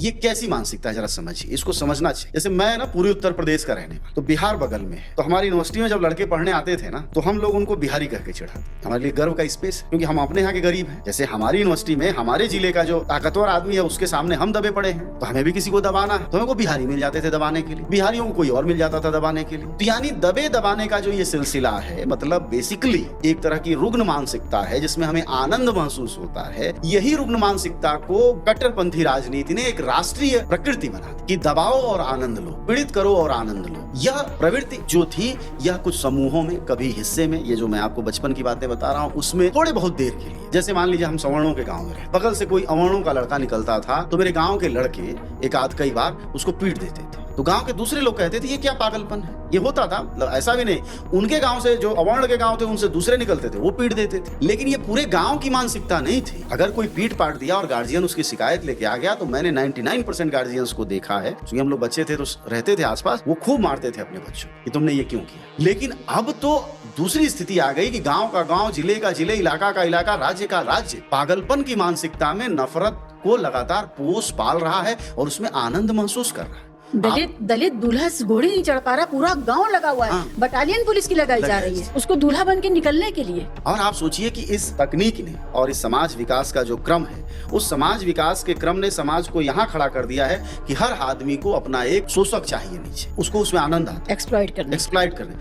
ये कैसी मानसिकता है जरा समझिए, इसको समझना चाहिए। जैसे मैं ना पूरे उत्तर प्रदेश का रहने वाला, तो बिहार बगल में है, तो हमारी यूनिवर्सिटी में जब लड़के पढ़ने आते थे ना, तो हम लोग उनको बिहारी कह के चिढ़ाते। हमारे लिए गर्व का स्पेस है, क्योंकि हम अपने यहाँ के गरीब हैं। जैसे हमारी यूनिवर्सिटी में हमारे जिले का जो ताकतवर आदमी है उसके सामने हम दबे पड़े हैं, तो हमें भी किसी को दबाना है, तो हमको बिहारी मिल जाते थे दबाने के लिए, बिहारियों को कोई और मिल जाता था दबाने के लिए। तो यानी दबे दबाने का जो ये सिलसिला है, मतलब बेसिकली एक तरह की रुग्ण मानसिकता है जिसमें हमें आनंद महसूस होता है। यही रुग्ण मानसिकता को कट्टरपंथी राजनीति ने एक राष्ट्रीय प्रकृति बना दी कि दबाओ और आनंद लो, पीड़ित करो और आनंद लो। यह प्रवृत्ति जो थी, यह कुछ समूहों में, कभी हिस्से में, ये जो मैं आपको बचपन की बातें बता रहा हूँ उसमें थोड़े बहुत देर के लिए। जैसे मान लीजिए हम सवर्णों के गांव में रहे, बगल से कोई अवर्णों का लड़का निकलता था तो मेरे गांव के लड़के एक आध कई बार उसको पीट देते थे, तो गांव के दूसरे लोग कहते थे ये क्या पागलपन है। ये होता था, मतलब ऐसा भी नहीं, उनके गांव से जो अवर्ण के गांव थे उनसे दूसरे निकलते थे, वो पीट देते थे। लेकिन ये पूरे गांव की मानसिकता नहीं थी। अगर कोई पीट पाट दिया और गार्जियन उसकी शिकायत लेके आ गया, तो मैंने 99% गार्जियंस को देखा है, क्योंकि हम लोग बच्चे थे तो रहते थे आसपास, वो खूब मारते थे अपने बच्चों कि तुमने ये क्यों किया। लेकिन अब तो दूसरी स्थिति आ गई कि गांव का गांव, जिले का जिले, इलाका का इलाका, राज्य का राज्य पागलपन की मानसिकता में नफरत को लगातार पोष पाल रहा है और उसमें आनंद महसूस कर रहा है। दलित दूल्हा घोड़ी नहीं चढ़ पा रहा, पूरा गांव लगा हुआ है। हाँ। बटालियन पुलिस की लगाई जा रही है उसको दूल्हा बन के निकलने के लिए। और आप सोचिए कि इस तकनीक ने और इस समाज विकास का जो क्रम है, उस समाज विकास के क्रम ने समाज को यहाँ खड़ा कर दिया है कि हर आदमी को अपना एक शोषक चाहिए नीचे, उसको उसमें आनंद आता है एक्सप्लॉइट करने। एक्सप्लॉइट करने।